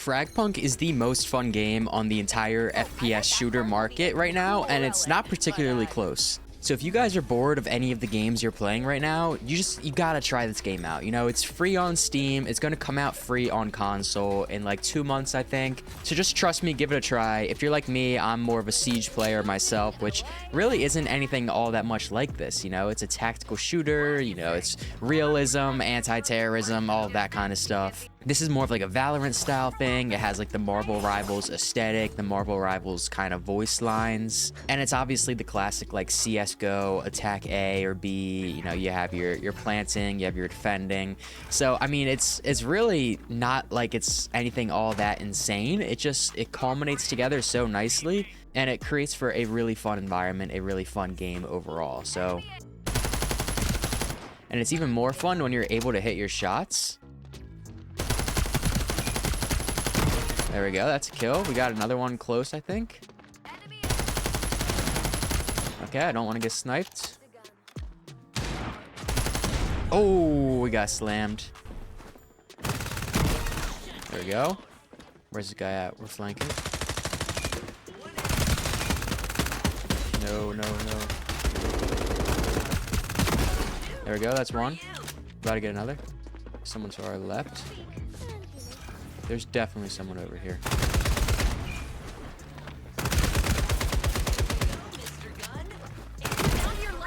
FragPunk is the most fun game on the entire FPS shooter market right now, and it's not particularly close. So if you guys are bored of any of the games you're playing right now, you gotta try this game out. You know, it's free on Steam. It's gonna come out free on console in like 2 months, I think. So just trust me, give it a try. If you're like me, I'm more of a Siege player myself, which really isn't anything all that much like this. You know, it's a tactical shooter, you know, it's realism, anti-terrorism, all that kind of stuff. This is more of like a Valorant style thing. It has like the Marvel Rivals aesthetic, the Marvel Rivals kind of voice lines, and it's obviously the classic like CS:GO attack A or B. You know, you have your planting, you have your defending. So I mean, it's really not like it's anything all that insane. It culminates together so nicely, and it creates for a really fun environment, a really fun game overall. So, and it's even more fun when you're able to hit your shots. There we go, that's a kill. We got another one close, I think. Okay, I don't want to get sniped. Oh, we got slammed. There we go. Where's this guy at? We're flanking. No. There we go, that's one. About to get another. Someone to our left. There's definitely someone over here.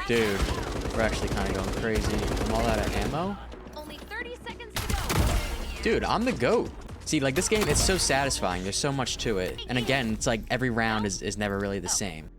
Dude, we're actually kind of going crazy. I'm all out of ammo. Only 30 seconds to go. Dude, I'm the GOAT. See, like this game, it's so satisfying. There's so much to it. And again, it's like every round is never really the same.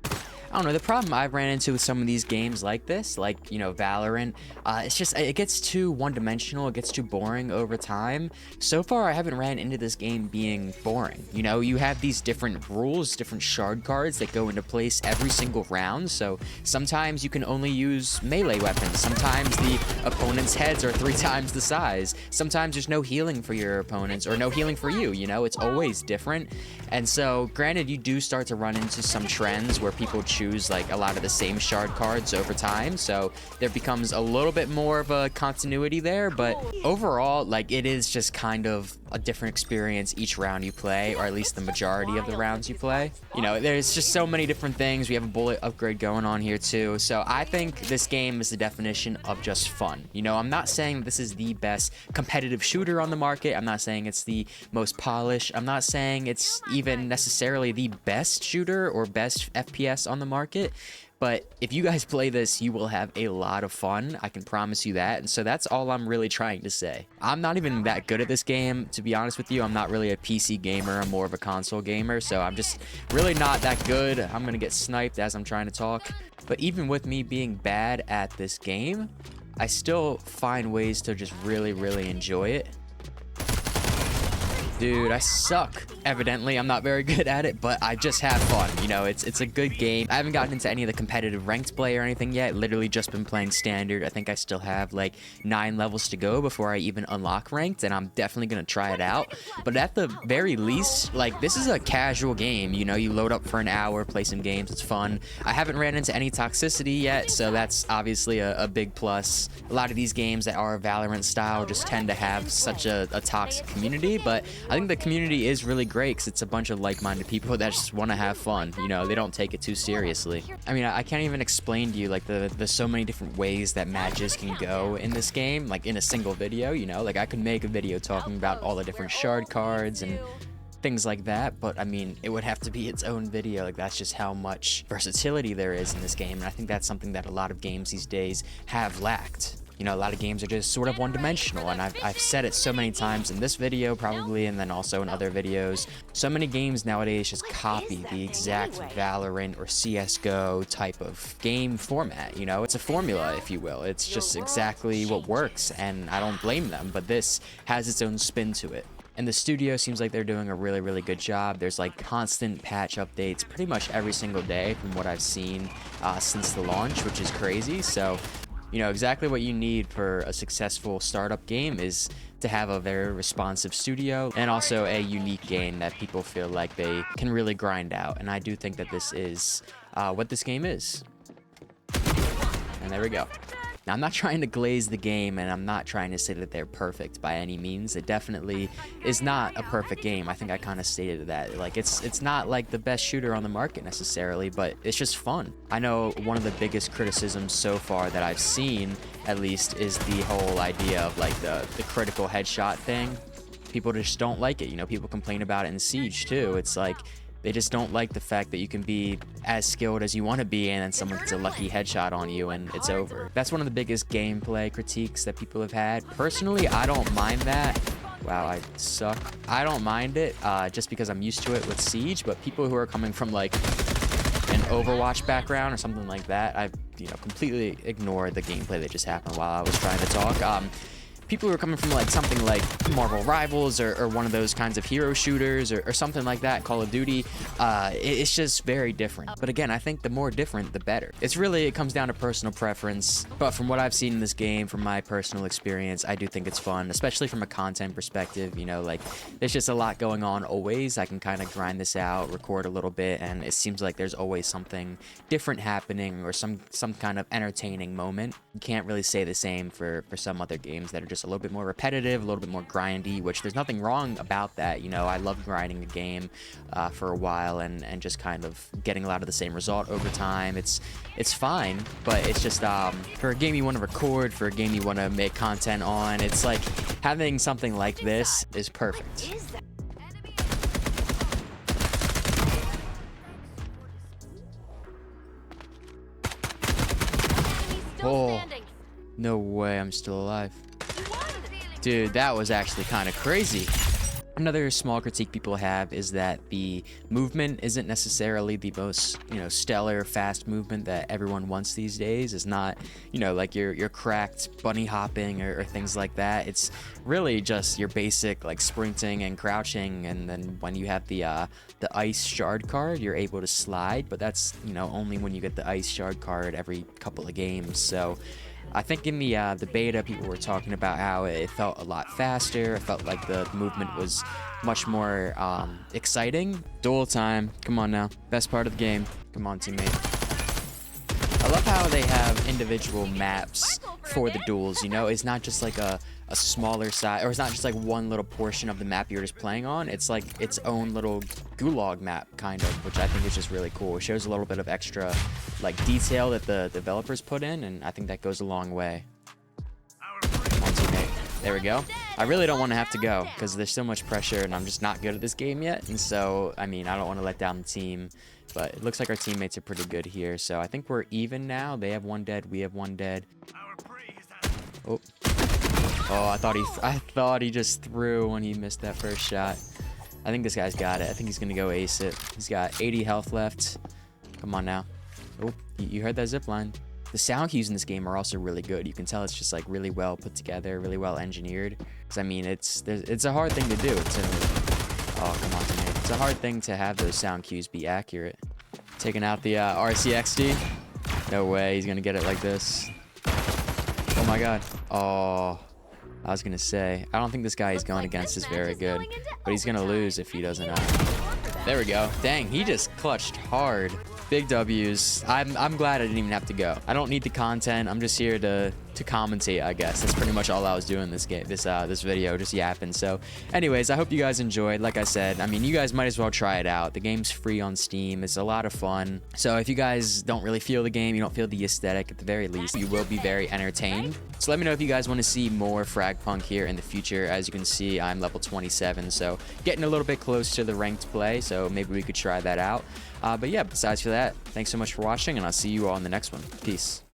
I don't know, the problem I've ran into with some of these games like this, like, you know, Valorant, it gets too one-dimensional, it gets too boring over time. So far, I haven't ran into this game being boring. You know, you have these different rules, different shard cards that go into place every single round, so sometimes you can only use melee weapons, sometimes the opponent's heads are 3 times the size, sometimes there's no healing for your opponents, or no healing for you, you know, it's always different. And so, granted, you do start to run into some trends where people choose like a lot of the same shard cards over time, so there becomes a little bit more of a continuity there, but overall, like, it is just kind of a different experience each round you play, or at least the majority of the rounds you play. You know, there's just so many different things. We have a bullet upgrade going on here too, so I think this game is the definition of just fun. You know, I'm not saying this is the best competitive shooter on the market. I'm not saying it's the most polished. I'm not saying it's even necessarily the best shooter or best FPS on the market, but if you guys play this, you will have a lot of fun. I can promise you that. And so that's all I'm really trying to say. I'm not even that good at this game, to be honest with you. I'm not really a PC gamer. I'm more of a console gamer. So I'm just really not that good. I'm going to get sniped as I'm trying to talk. But even with me being bad at this game, I still find ways to just really, really enjoy it. Dude, I suck. Evidently, I'm not very good at it, but I just have fun. You know, it's a good game. I haven't gotten into any of the competitive ranked play or anything yet. Literally just been playing standard. I think I still have like 9 levels to go before I even unlock ranked, and I'm definitely gonna try it out. But at the very least, like, this is a casual game. You know, you load up for an hour, play some games, it's fun. I haven't ran into any toxicity yet, so that's obviously a big plus. A lot of these games that are Valorant style just tend to have such a toxic community, but I think the community is really great because it's a bunch of like-minded people that just want to have fun. You know, they don't take it too seriously. I mean, I can't even explain to you like the so many different ways that matches can go in this game, like in a single video. You know, like I could make a video talking about all the different shard cards and things like that, but I mean, it would have to be its own video. Like, that's just how much versatility there is in this game, and I think that's something that a lot of games these days have lacked. You know, a lot of games are just sort of one-dimensional, and I've said it so many times in this video probably, and then also in other videos. So many games nowadays just copy the exact Valorant or CS:GO type of game format. You know, it's a formula, if you will. It's just exactly what works, and I don't blame them, but this has its own spin to it. And the studio seems like they're doing a really, really good job. There's like constant patch updates pretty much every single day from what I've seen since the launch, which is crazy. So, you know, exactly what you need for a successful startup game is to have a very responsive studio and also a unique game that people feel like they can really grind out. And I do think that this is what this game is. And there we go. Now, I'm not trying to glaze the game, and I'm not trying to say that they're perfect by any means. It definitely is not a perfect game. I think I kind of stated that. Like, it's not like the best shooter on the market necessarily, but it's just fun. I know one of the biggest criticisms so far that I've seen, at least, is the whole idea of like the critical headshot thing. People just don't like it. You know, people complain about it in Siege too. It's like they just don't like the fact that you can be as skilled as you want to be and then someone gets a lucky headshot on you and it's over. That's one of the biggest gameplay critiques that people have had. Personally, I don't mind that. Wow, I suck. I don't mind it just because I'm used to it with Siege, but people who are coming from like an Overwatch background or something like that, I've completely ignored the gameplay that just happened while I was trying to talk. People who are coming from like something like Marvel Rivals or one of those kinds of hero shooters or something like that, Call of Duty, it's just very different. But again, I think the more different, the better. It comes down to personal preference. But from what I've seen in this game, from my personal experience, I do think it's fun, especially from a content perspective. Like there's just a lot going on always. I can kind of grind this out, record a little bit, and it seems like there's always something different happening or some kind of entertaining moment. You can't really say the same for some other games that are just a little bit more repetitive, a little bit more grindy, which there's nothing wrong about that. I love grinding the game for a while and just kind of getting a lot of the same result over time. It's fine, but it's just for a game you want to record, for a game you want to make content on, it's like having something like this is perfect. Oh, no way, I'm still alive. Dude, that was actually kind of crazy. Another small critique people have is that the movement isn't necessarily the most, stellar, fast movement that everyone wants these days. It's not, like your cracked bunny hopping or things like that. It's really just your basic like sprinting and crouching, and then when you have the ice shard card, you're able to slide, but that's, only when you get the ice shard card every couple of games. So I think in the beta, people were talking about how it felt a lot faster. It felt like the movement was much more exciting. Duel time. Come on now. Best part of the game. Come on, teammate. I love how they have individual maps for the duels. It's not just like a smaller size, or it's not just like one little portion of the map you're just playing on. It's like its own little gulag map, kind of, which I think is just really cool. It shows a little bit of extra like detail that the developers put in, and I think that goes a long way. Come on, teammate. There we go. I really don't want to have to go because there's so much pressure and I'm just not good at this game yet. And so, I don't want to let down the team, but it looks like our teammates are pretty good here. So I think we're even now. They have one dead. We have one dead. Oh. Oh, I thought he just threw when he missed that first shot. I think this guy's got it. I think he's going to go ace it. He's got 80 health left. Come on now. Oh, you heard that zip line. The sound cues in this game are also really good. You can tell it's just like really well put together, really well engineered. Because it's a hard thing to do. Oh, come on, teammate. It's a hard thing to have those sound cues be accurate. Taking out the RCXD. No way, he's gonna get it like this. Oh my god. Oh, I was gonna say, I don't think this guy he's going against is very good, but he's gonna lose if he doesn't. There we go. Dang, he just clutched hard. Big W's. I'm glad I didn't even have to go. I don't need the content. I'm just here to commentate, I guess. That's pretty much all I was doing this video, just yapping. So anyways, I hope you guys enjoyed. Like I said, you guys might as well try it out. The game's free on Steam. It's a lot of fun. So if you guys don't really feel the game, you don't feel the aesthetic, at the very least, you will be very entertained. So let me know if you guys want to see more FragPunk here in the future. As you can see, I'm level 27, so getting a little bit close to the ranked play, so maybe we could try that out. But yeah, besides for that, thanks so much for watching, and I'll see you all in the next one. Peace.